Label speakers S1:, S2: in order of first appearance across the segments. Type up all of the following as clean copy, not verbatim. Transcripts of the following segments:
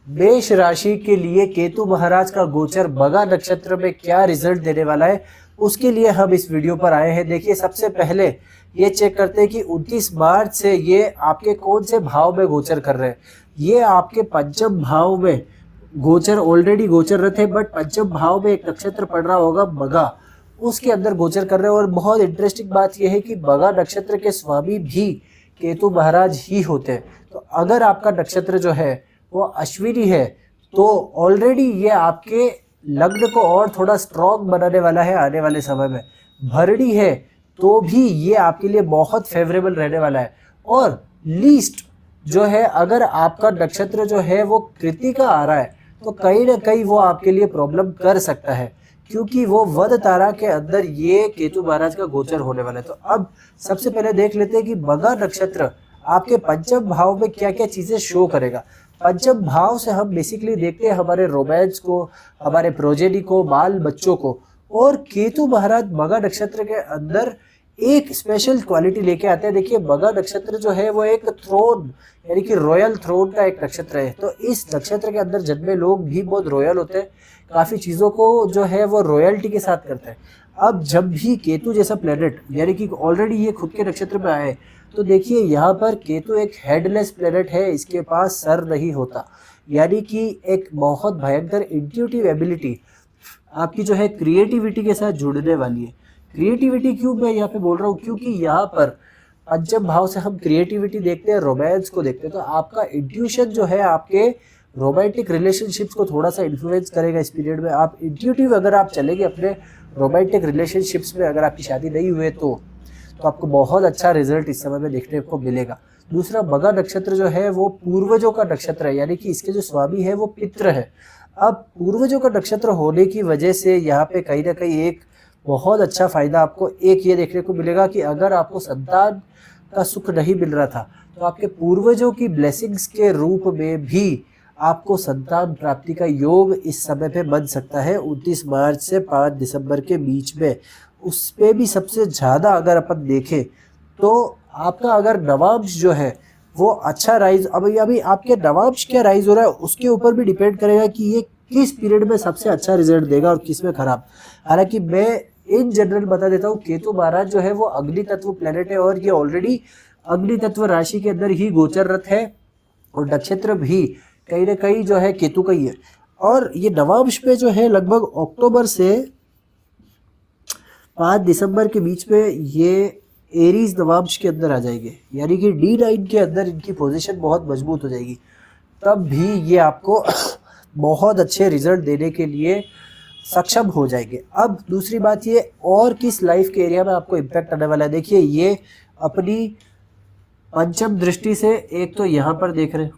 S1: मेष राशि के लिए केतु महाराज का गोचर मघा नक्षत्र में क्या रिजल्ट देने वाला है, उसके लिए हम इस वीडियो पर आए हैं। देखिए, सबसे पहले ये चेक करते हैं कि 29 मार्च से ये आपके कौन से भाव में गोचर कर रहे हैं। ये आपके पंचम भाव में गोचर ऑलरेडी गोचररत है, बट पंचम भाव में एक नक्षत्र पड़ रहा होगा मघा, उसके अंदर गोचर कर रहे हैं। और बहुत इंटरेस्टिंग बात यह है कि मघा नक्षत्र के स्वामी भी केतु महाराज ही होते हैं। तो अगर आपका नक्षत्र जो है वो अश्विनी है तो ऑलरेडी ये आपके लग्न को और थोड़ा स्ट्रॉन्ग बनाने वाला है आने वाले समय में। भरणी है तो भी ये आपके लिए बहुत फेवरेबल रहने वाला है। और लीस्ट जो है, अगर आपका नक्षत्र जो है वो कृतिका आ रहा है तो कहीं ना कहीं वो आपके लिए प्रॉब्लम कर सकता है, क्योंकि वो वध तारा के अंदर ये केतु महाराज का गोचर होने वाला है। तो अब सबसे पहले देख लेते हैं कि मघा नक्षत्र आपके पंचम भाव में क्या क्या चीजें शो करेगा। पंचम भाव से हम बेसिकली देखते हैं हमारे रोमांस को, हमारे प्रोजेनी को, बाल बच्चों को। और केतु महाराज मघा नक्षत्र के अंदर एक स्पेशल क्वालिटी लेके आते हैं। देखिए, मघा नक्षत्र जो है वो एक थ्रोन यानी कि रॉयल थ्रोन का एक नक्षत्र है। तो इस नक्षत्र के अंदर जन्मे लोग भी बहुत रॉयल होते हैं, काफी चीजों को जो है वो रॉयल्टी के साथ करते हैं। अब जब भी केतु जैसा प्लेनेट यानी कि ऑलरेडी ये खुद के नक्षत्र में आए, तो देखिए यहाँ पर केतु एक हेडलेस प्लेनेट है, इसके पास सर नहीं होता, यानी कि एक बहुत भयंकर इंट्यूटिव एबिलिटी आपकी जो है क्रिएटिविटी के साथ जुड़ने वाली है। क्रिएटिविटी क्यों मैं यहाँ पे बोल रहा हूँ, क्योंकि यहाँ पर पंचम भाव से हम क्रिएटिविटी देखते हैं, रोमांस को देखते हैं। तो आपका इंट्यूशन जो है आपके रोमांटिक रिलेशनशिप्स को थोड़ा सा इन्फ्लुएंस करेगा इस पीरियड में। आप इंट्यूटिव अगर आप चलेंगे अपने रोमांटिक रिलेशनशिप्स में, अगर आपकी शादी नहीं हुई तो आपको बहुत अच्छा रिजल्ट इस समय में देखने को मिलेगा। दूसरा, मघा नक्षत्र जो है वो पूर्वजों का नक्षत्र है, यानी कि इसके जो स्वामी है वो पितृ है। अब पूर्वजों का नक्षत्र होने की वजह से यहाँ पे कहीं ना कहीं एक बहुत अच्छा फायदा आपको एक ये देखने को मिलेगा कि अगर आपको संतान का सुख नहीं मिल रहा था तो आपके पूर्वजों की ब्लेसिंग्स के रूप में भी आपको संतान प्राप्ति का योग इस समय पे बन सकता है 29 मार्च से 5 दिसंबर के बीच में। उस पे भी सबसे ज़्यादा अगर अपन देखें तो आपका अगर नवांश जो है वो अच्छा राइज, अभी आपके नवांश क्या राइज हो रहा है उसके ऊपर भी डिपेंड करेगा कि ये किस पीरियड में सबसे अच्छा रिजल्ट देगा और किस में खराब। हालांकि मैं इन जनरल बता देता हूँ, केतु महाराज जो है वो अग्नि तत्व प्लेनेट है और ये ऑलरेडी अग्नि तत्व राशि के अंदर ही गोचररत है और नक्षत्र भी कहीं ना कहीं जो है केतु का ही है। और ये नवांश पे जो है लगभग अक्टूबर से 5 दिसंबर के बीच में ये एरीज नवांश के अंदर आ जाएंगे, यानी कि D9 के अंदर इनकी पोजीशन बहुत मजबूत हो जाएगी। तब भी ये आपको बहुत अच्छे रिजल्ट देने के लिए सक्षम हो जाएंगे। अब दूसरी बात, ये और किस लाइफ के एरिया में आपको इम्पैक्ट आने वाला है। देखिए, ये अपनी पंचम दृष्टि से एक तो यहाँ पर देख रहे हैं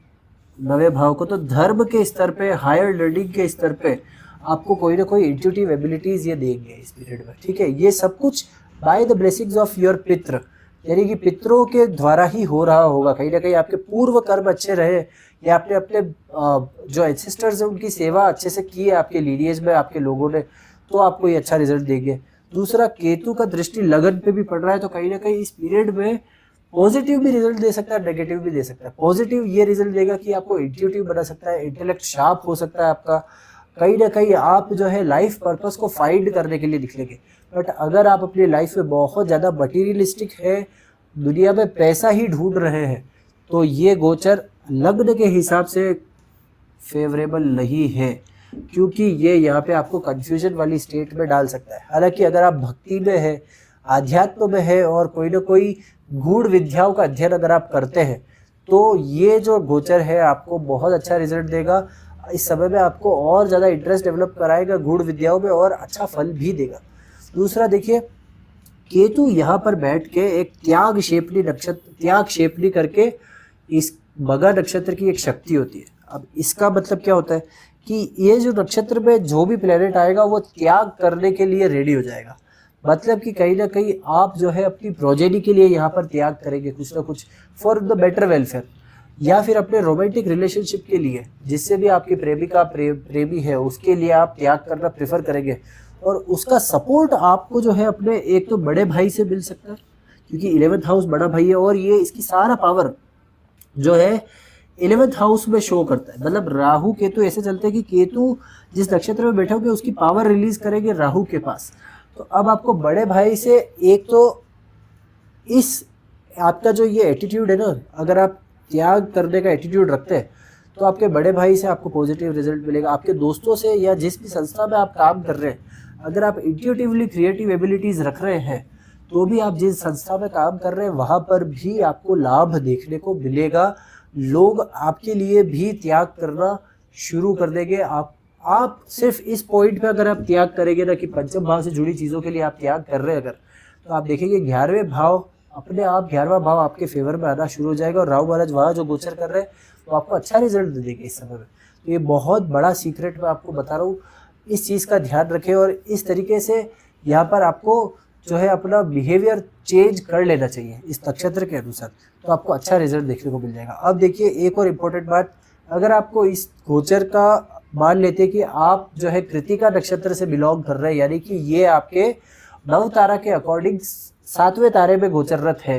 S1: 9वें भाव को, तो धर्म के स्तर पे, हायर लर्निंग के स्तर पे आपको कोई ना कोई इंट्यूटिव एबिलिटीज ये देंगे इस पीरियड में। ठीक है, ये सब कुछ by the blessings of your पितृ, यानी कि पितरों के द्वारा ही हो रहा होगा। कहीं ना कहीं आपके पूर्व कर्म अच्छे रहे या आपने अपने जो एंसेस्टर्स हैं उनकी सेवा अच्छे से की है आपके लीनिएज में आपके लोगों ने, तो आपको ये अच्छा रिजल्ट देंगे। दूसरा, केतु का दृष्टि लगन पे भी पड़ रहा है, तो कहीं ना कहीं इस पीरियड में पॉजिटिव भी रिजल्ट दे सकता है, नेगेटिव भी दे सकता है। पॉजिटिव ये रिजल्ट देगा कि आपको इंट्यूटिव बना सकता है, इंटेलेक्ट शार्प हो सकता है आपका, कहीं ना कहीं आप जो है लाइफ पर्पस को फाइंड करने के लिए निकलेंगे। बट अगर आप अपनी लाइफ में बहुत ज़्यादा मटीरियलिस्टिक है, दुनिया में पैसा ही ढूंढ रहे हैं, तो ये गोचर लग्न के हिसाब से फेवरेबल नहीं है, क्योंकि ये यहाँ पे आपको कंफ्यूजन वाली स्टेट में डाल सकता है। हालांकि अगर आप भक्ति में है, आध्यात्म में है और कोई ना कोई गूढ़ विद्याओं का अध्ययन अगर आप करते हैं, तो ये जो गोचर है आपको बहुत अच्छा रिजल्ट देगा। इस समय में आपको और ज़्यादा इंटरेस्ट डेवलप कराएगा गूढ़ विद्याओं में और अच्छा फल भी देगा। दूसरा, देखिए, केतु यहाँ पर बैठ के एक त्याग क्षेपणी करके इस मघा नक्षत्र की एक शक्ति होती है। अब इसका मतलब क्या होता है कि ये जो नक्षत्र में जो भी प्लेनेट आएगा वो त्याग करने के लिए रेडी हो जाएगा। मतलब कि कहीं ना कहीं आप जो है अपनी प्रोजेनी के लिए यहाँ पर त्याग करेंगे कुछ ना कुछ, फॉर द बेटर वेलफेयर, या फिर अपने रोमांटिक रिलेशनशिप के लिए, जिससे भी आपकी प्रेमिका प्रेमी है उसके लिए आप त्याग करना प्रेफर करेंगे। और उसका सपोर्ट आपको जो है अपने एक तो बड़े भाई से मिल सकता है, क्योंकि 11th हाउस बड़ा भाई है और ये इसकी सारा पावर जो है 11th हाउस में शो करता है। मतलब राहु केतु ऐसे चलते हैं कि केतु जिस नक्षत्र में बैठे होंगे उसकी पावर रिलीज करेंगे राहु के पास। तो अब आपको बड़े भाई से एक तो इस आपका जो ये एटीट्यूड है ना, अगर आप त्याग करने का एटीट्यूड रखते हैं तो आपके बड़े भाई से आपको पॉजिटिव रिजल्ट मिलेगा। आपके दोस्तों से या जिस भी संस्था में आप काम कर रहे हैं, अगर आप इंट्यूटिवली क्रिएटिव एबिलिटीज रख रहे हैं तो भी आप जिस संस्था में काम कर रहे हैं वहां पर भी आपको लाभ देखने को मिलेगा। लोग आपके लिए भी त्याग करना शुरू कर देंगे। आप सिर्फ इस पॉइंट पे अगर आप त्याग करेंगे ना कि पंचम भाव से जुड़ी चीज़ों के लिए आप त्याग कर रहे हैं अगर, तो आप देखेंगे 11वें भाव अपने आप 11वां भाव आपके फेवर में आना शुरू हो जाएगा और राहु महाराज वहाँ जो गोचर कर रहे हैं तो आपको अच्छा रिजल्ट दे देंगे इस समय में। तो ये बहुत बड़ा सीक्रेट मैं आपको बता रहा हूँ, इस चीज़ का ध्यान रखें और इस तरीके से यहाँ पर आपको जो है अपना बिहेवियर चेंज कर लेना चाहिए इस नक्षत्र के अनुसार, तो आपको अच्छा रिजल्ट देखने को मिल जाएगा। अब देखिए एक और इम्पोर्टेंट बात, अगर आपको इस गोचर का मान लेते कि आप जो है कृतिका नक्षत्र से बिलोंग कर रहे हैं, यानी कि ये आपके नव तारा के अकॉर्डिंग 7वें तारे में गोचररत है,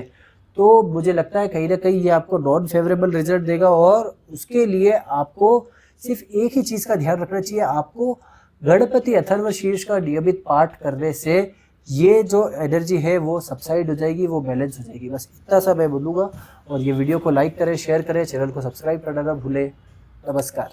S1: तो मुझे लगता है कहीं ना कहीं ये आपको नॉन फेवरेबल रिजल्ट देगा। और उसके लिए आपको सिर्फ एक ही चीज़ का ध्यान रखना चाहिए, आपको गणपति अथर्व शीर्ष का नियमित पाठ करने से ये जो एनर्जी है वो सबसाइड हो जाएगी, वो बैलेंस हो जाएगी। बस इतना सा मैं बोलूँगा। और ये वीडियो को लाइक करें, शेयर करें, चैनल को सब्सक्राइब करना ना भूलें। नमस्कार।